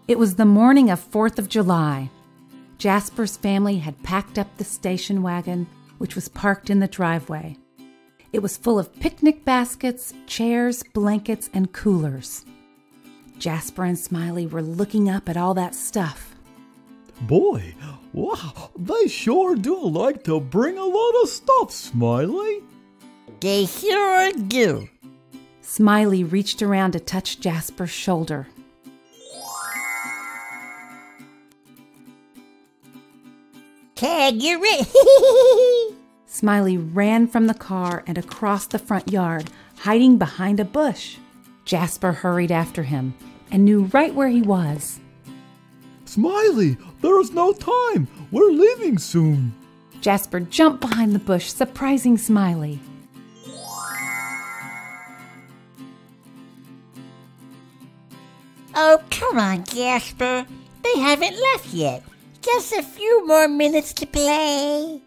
It was the morning of 4th of July. Jasper's family had packed up the station wagon, which was parked in the driveway. It was full of picnic baskets, chairs, blankets, and coolers. Jasper and Smiley were looking up at all that stuff. Boy, wow, they sure do like to bring a lot of stuff, Smiley. They sure do. Smiley reached around to touch Jasper's shoulder. Tag, you're it. Smiley ran from the car and across the front yard, hiding behind a bush. Jasper hurried after him and knew right where he was. Smiley, there's no time. We're leaving soon. Jasper jumped behind the bush, surprising Smiley. Oh, come on, Jasper. They haven't left yet. Just a few more minutes to play.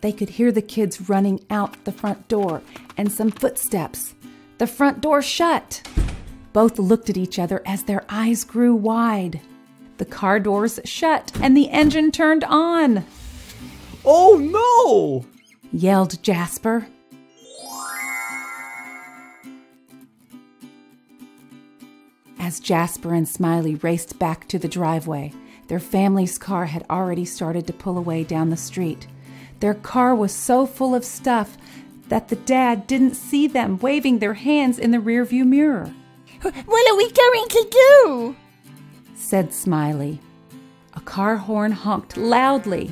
They could hear the kids running out the front door and some footsteps. The front door shut. Both looked at each other as their eyes grew wide. The car doors shut and the engine turned on. Oh no! Yelled Jasper. As Jasper and Smiley raced back to the driveway, their family's car had already started to pull away down the street. Their car was so full of stuff that the dad didn't see them waving their hands in the rearview mirror. What are we going to do? Said Smiley. A car horn honked loudly.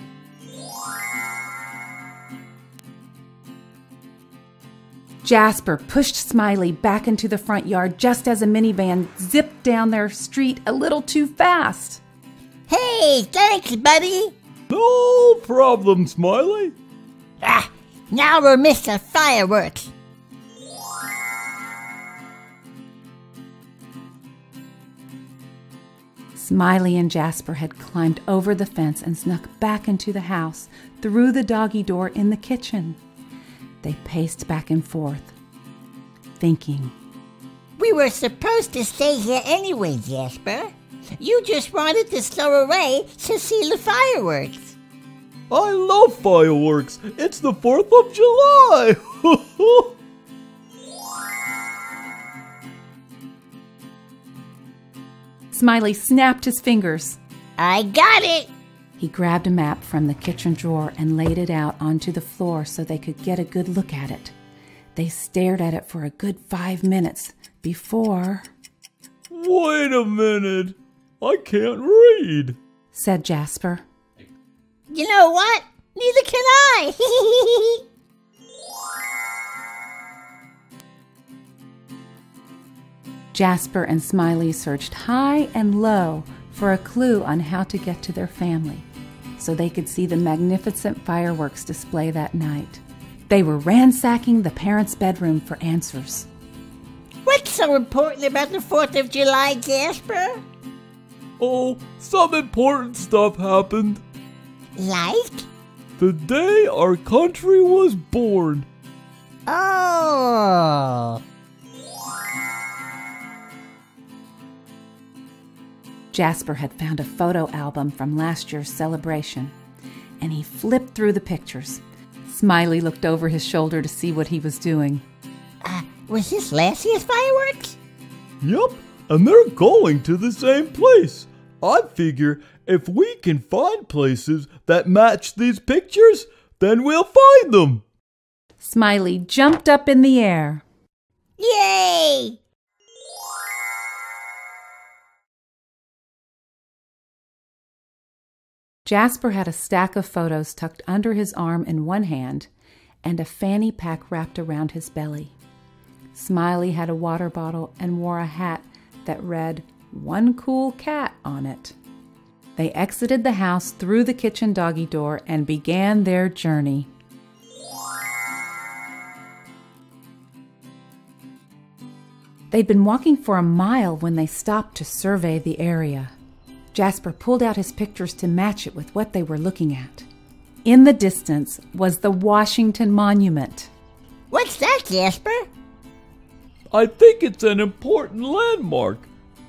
Jasper pushed Smiley back into the front yard just as a minivan zipped down their street a little too fast. Hey, thanks, buddy. No problem, Smiley. Now we'll miss the fireworks. Smiley and Jasper had climbed over the fence and snuck back into the house through the doggy door in the kitchen. They paced back and forth, thinking. We were supposed to stay here anyway, Jasper. You just wanted to slow away to see the fireworks. I love fireworks. It's the 4th of July. Smiley snapped his fingers. I got it. He grabbed a map from the kitchen drawer and laid it out onto the floor so they could get a good look at it. They stared at it for a good 5 minutes before... Wait a minute. I can't read, said Jasper. You know what? Neither can I. Jasper and Smiley searched high and low for a clue on how to get to their family, so they could see the magnificent fireworks display that night. They were ransacking the parents' bedroom for answers. What's so important about the 4th of July, Jasper? Oh, some important stuff happened. Like? The day our country was born. Oh. Jasper had found a photo album from last year's celebration, and he flipped through the pictures. Smiley looked over his shoulder to see what he was doing. Was this last year's fireworks? Yep, and they're going to the same place. I figure if we can find places that match these pictures, then we'll find them. Smiley jumped up in the air. Yay! Jasper had a stack of photos tucked under his arm in one hand and a fanny pack wrapped around his belly. Smiley had a water bottle and wore a hat that read, "One Cool Cat" on it. They exited the house through the kitchen doggy door and began their journey. They'd been walking for a mile when they stopped to survey the area. Jasper pulled out his pictures to match it with what they were looking at. In the distance was the Washington Monument. What's that, Jasper? I think it's an important landmark.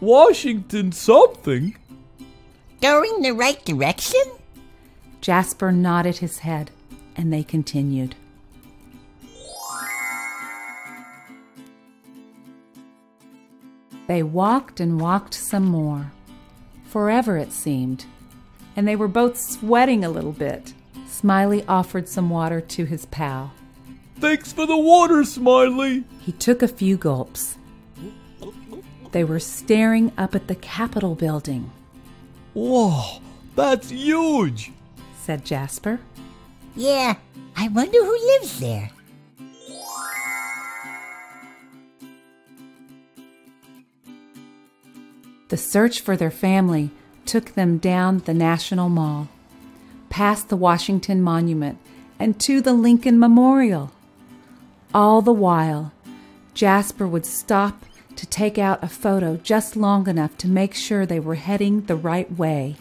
Washington something. going the right direction? Jasper nodded his head, and they continued. They walked and walked some more. Forever it seemed, and they were both sweating a little bit. Smiley offered some water to his pal. Thanks for the water, Smiley. He took a few gulps. They were staring up at the Capitol building. Whoa, that's huge, said Jasper. Yeah, I wonder who lives there. The search for their family took them down the National Mall, past the Washington Monument, and to the Lincoln Memorial. All the while, Jasper would stop to take out a photo just long enough to make sure they were heading the right way.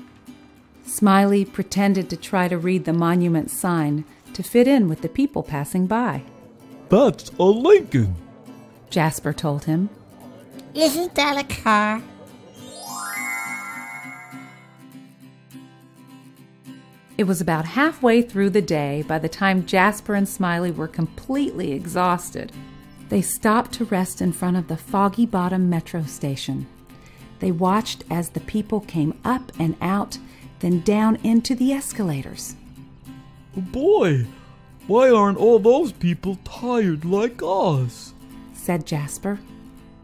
Smiley pretended to try to read the monument sign to fit in with the people passing by. That's a Lincoln, Jasper told him. Isn't that a car? It was about halfway through the day by the time Jasper and Smiley were completely exhausted. They stopped to rest in front of the Foggy Bottom metro station. They watched as the people came up and out, then down into the escalators. Boy, why aren't all those people tired like us? Said Jasper.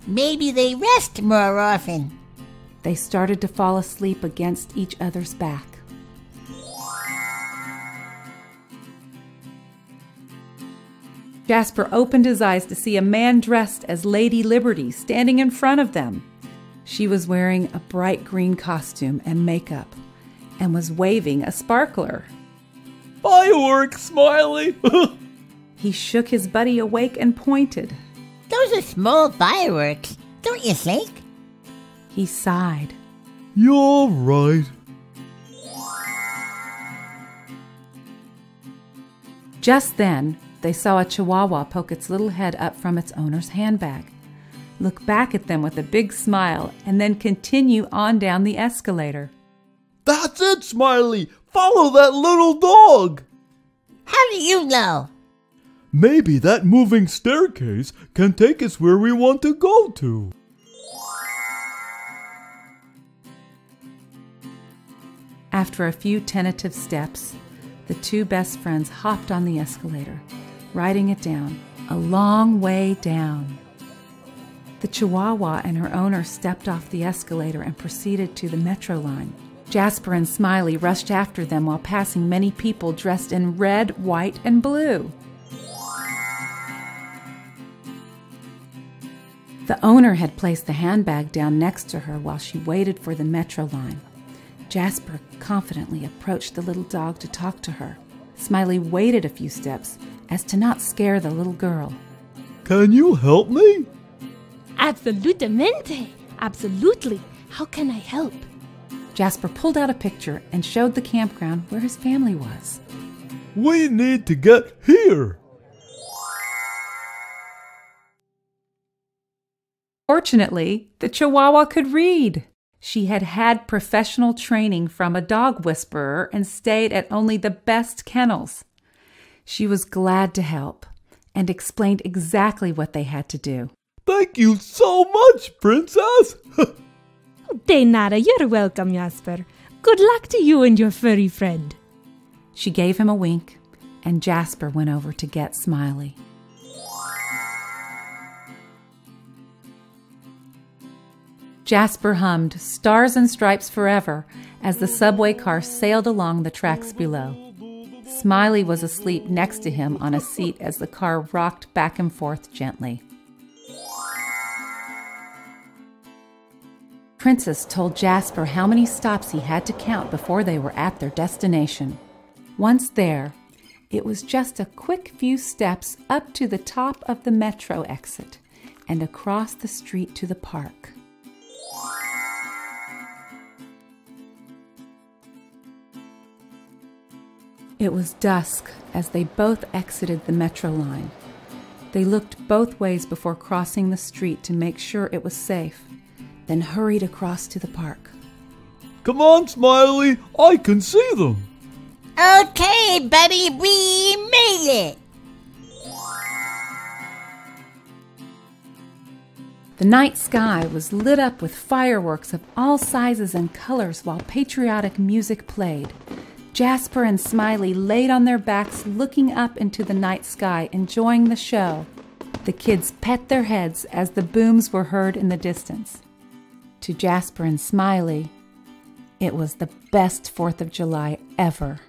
Maybe they rest more often. They started to fall asleep against each other's back. Jasper opened his eyes to see a man dressed as Lady Liberty standing in front of them. She was wearing a bright green costume and makeup and was waving a sparkler. Fireworks, Smiley! He shook his buddy awake and pointed. Those are small fireworks, don't you think? He sighed. You're right. Just then, they saw a chihuahua poke its little head up from its owner's handbag, look back at them with a big smile, and then continue on down the escalator. That's it, Smiley! Follow that little dog! How do you know? Maybe that moving staircase can take us where we want to go to. After a few tentative steps, the two best friends hopped on the escalator, riding it down, a long way down. The Chihuahua and her owner stepped off the escalator and proceeded to the metro line. Jasper and Smiley rushed after them while passing many people dressed in red, white, and blue. The owner had placed the handbag down next to her while she waited for the metro line. Jasper confidently approached the little dog to talk to her. Smiley waited a few steps as to not scare the little girl. Can you help me? Absolutamente. Absolutely. How can I help? Jasper pulled out a picture and showed the campground where his family was. We need to get here. Fortunately, the Chihuahua could read. She had had professional training from a dog whisperer and stayed at only the best kennels. She was glad to help and explained exactly what they had to do. Thank you so much, Princess! De nada, you're welcome, Jasper. Good luck to you and your furry friend. She gave him a wink, and Jasper went over to get Smiley. Jasper hummed Stars and Stripes Forever as the subway car sailed along the tracks below. Smiley was asleep next to him on a seat as the car rocked back and forth gently. Princess told Jasper how many stops he had to count before they were at their destination. Once there, it was just a quick few steps up to the top of the metro exit and across the street to the park. It was dusk as they both exited the metro line. They looked both ways before crossing the street to make sure it was safe, then hurried across to the park. Come on, Smiley, I can see them. Okay, buddy, we made it. The night sky was lit up with fireworks of all sizes and colors while patriotic music played. Jasper and Smiley laid on their backs looking up into the night sky, enjoying the show. The kids pet their heads as the booms were heard in the distance. To Jasper and Smiley, it was the best 4th of July ever.